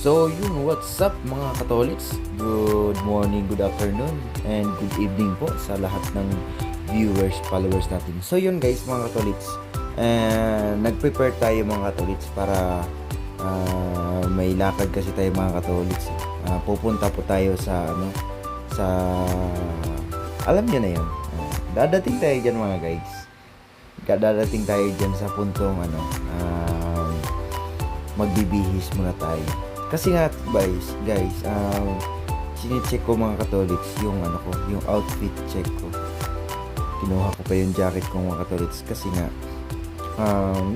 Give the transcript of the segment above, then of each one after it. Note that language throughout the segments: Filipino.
So yun, what's up mga Katolits? Good morning, good afternoon, and good evening po sa lahat ng viewers, followers natin. So yun guys mga Katolits, nag-prepare tayo mga Katolits para may lakad kasi tayo mga Katolits. Pupunta po tayo sa sa alam niyo na yun. Dadating tayo dyan mga guys. Dadating tayo dyan sa puntong magbibihis muna tayo. Kasi nga guys, sine-check ko mga Katolits yung yung outfit check ko. Kinuha ko pa yung jacket ko mga Katolits kasi nga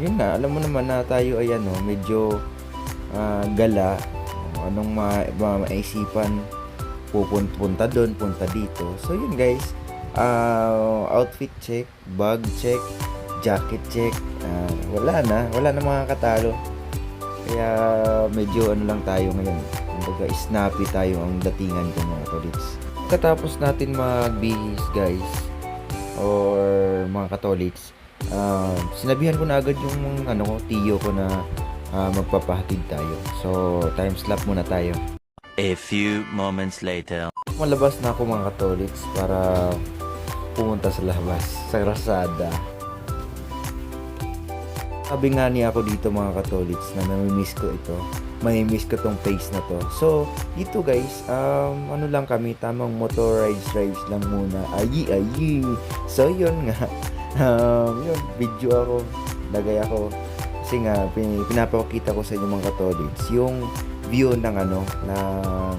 yun nga, alam mo naman na tayo ay medyo gala. Anong maisipan, pupunta doon, punta dito. So yun guys, outfit check, bag check, jacket check, wala na mga katalo. Kaya medyo lang tayo ngayon. Kumbaga snappy tayo ang datingan ko mga Katolits. Katapos natin magbihis guys, or mga Katolits, sinabihan ko na agad yung tiyo ko na magpapahatid tayo. So time slap muna tayo. A few moments later. Malabas na ako mga Katolits para pumunta sa labas, sa Rasada. Sabi nga niya ako dito mga Katolits na namimiss ko ito. Mamimiss ko tong place na to. So, dito guys, lang kami, tamang motor rides lang muna. Ayi. So, yun nga. Yun, video ako, lagay ako. Kasi nga, pinapakita ko sa inyo mga Katolits yung view ng ng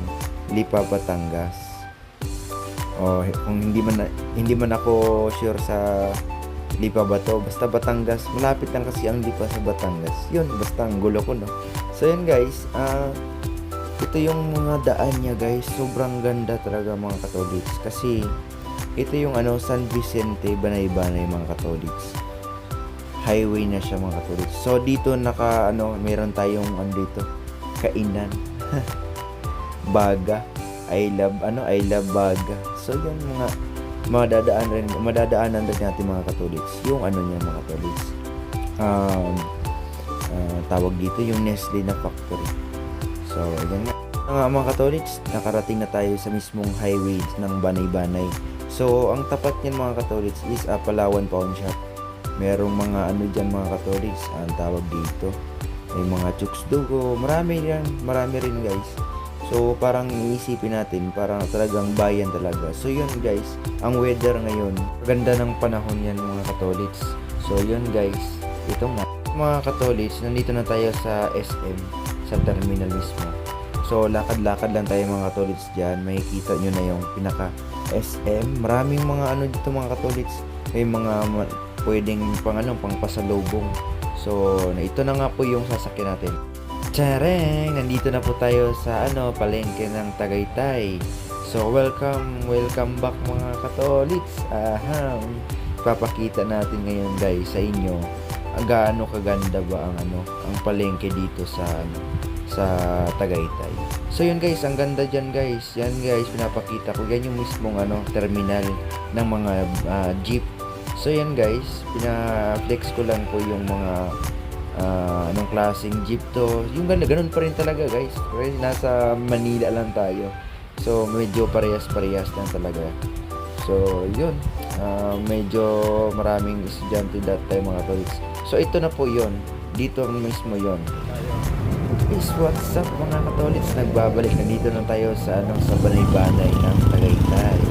Lipa, Batangas. Kung hindi man ako sure sa Lipa ba to, basta Batangas, malapit lang kasi ang Lipa sa Batangas. Yun, basta ang gulo ko, no? So yun guys, ito yung mga daan niya guys, sobrang ganda talaga mga Katolits. Kasi ito yung San Vicente, Banay-Banay mga Katolits. Highway na siya mga Katolits. So dito meron tayong dito, kainan. Baga. I love Baga. So yun madadaanan rin natin mga Katolits yung niya mga Katolits, tawag dito yung Nestle na factory. So yan nga mga Katolits, nakarating na tayo sa mismong highway ng Banay-Banay. So ang tapat niyan mga Katolits is Palawan Pawn Shop. Merong mga dyan mga Katolits, ang tawag dito may mga Chooks Dugo, marami rin guys. So parang iisipin natin, parang talagang bayan talaga. So yun guys, ang weather ngayon, ganda ng panahon yan mga Katolits. So yun guys, ito nga mga Katolits, nandito na tayo sa SM, sa terminal mismo. So lakad-lakad lang tayo mga Katolits dyan. Makikita nyo na yung pinaka SM. Maraming mga dito mga Katolits. May mga pwedeng pang pasalubong. So ito na nga po yung sasakyan natin. Tjareng! Nandito na po tayo sa palengke ng Tagaytay. So welcome back mga Katolits. Papakita natin ngayon guys sa inyo ang gaano kaganda ba ang palengke dito sa Tagaytay. So yun guys, ang ganda diyan guys. Yan guys, pinapakita ko yan yung mismong terminal ng mga jeep. So yan guys, pina-flex ko lang po yung mga anong klaseng jeep to. Yung ganun pa rin talaga guys. Kasi nasa Manila lang tayo. So medyo parehas lang talaga. So yun, medyo maraming estudyante that time mga Katolits. So ito na po yun. Dito mismo yun. Is what's up mga Katolits? Nagbabalik na dito na tayo sa sa Banay-Banay ng Tagaytay.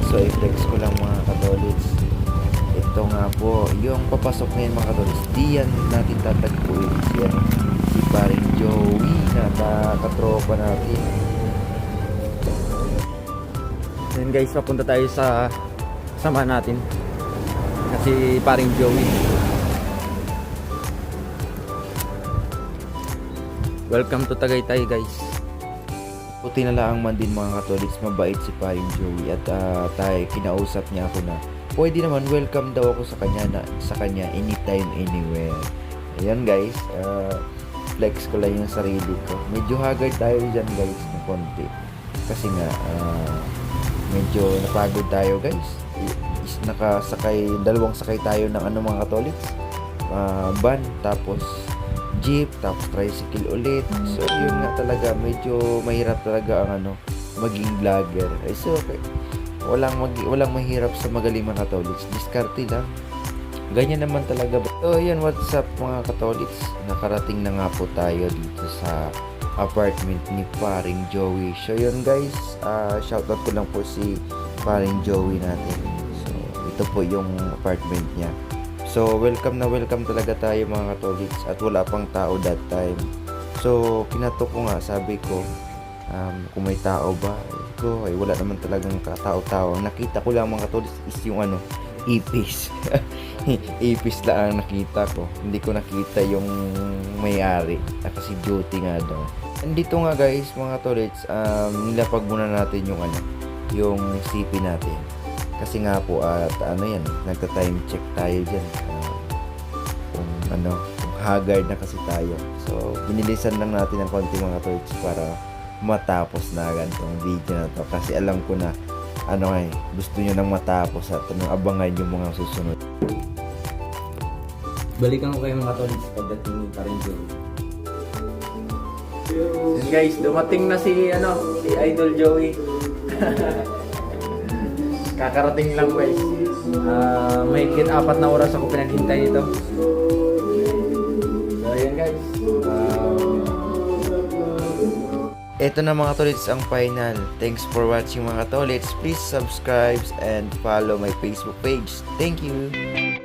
So i-flex ko lang mga Katolits. Ito nga po, yung papasok ngayon mga Katolits, diyan natin tatagpuin si paring Joey na katropa natin. Then guys, papunta tayo sa sama natin kasi paring Joey. Welcome to Tagaytay guys. Puti na lang man din mga Katolits, mabait si paring Joey at kinausap niya ako na pwede naman welcome daw ako sa kanya anytime, anywhere. Ayan guys, flex ko lang yung sarili ko. Medyo haggard tayo dyan guys ng konti. Kasi nga, medyo napagod tayo guys. Dalawang sakay tayo ng mga Katolits. Van, tapos jeep, tapos tricycle ulit. So yun nga talaga, medyo mahirap talaga ang maging vlogger. So walang mahirap sa magaling mga katolits, diskarte lang. Ganyan naman talaga. So yun, what's up mga katolits, nakarating na nga po tayo dito sa apartment ni paring Joey. So yun guys, shoutout ko lang po si paring Joey natin. So ito po yung apartment niya. So welcome na welcome talaga tayo mga katolits, at wala pang tao that time. So kinatok ko nga, sabi ko kung may tao ba, ay wala naman talagang katao-tao. Ang nakita ko lang mga katolits is yung ipis. Ipis lang ang nakita ko. Hindi ko nakita yung may-ari. Kasi duty nga daw. Andito nga guys mga tolits, nilapag muna natin yung CP natin. Kasi nga po at yan, nagta-time check tayo dyan. Kung haggard na kasi tayo. So binilisan lang natin ng konti mga tolits para matapos na agad tong video na to. Kasi alam ko na gusto nyo nang matapos at abangan yung mga susunod. Balikan ko kayo mga tolits pagdating ni paring Joey. Yun guys, dumating na si Idol Joey. Kakarating lang guys. May 4 na oras ako pinaghintay nito. So yun guys. Ito na mga tolits ang final. Thanks for watching mga tolits. Please subscribe and follow my Facebook page. Thank you!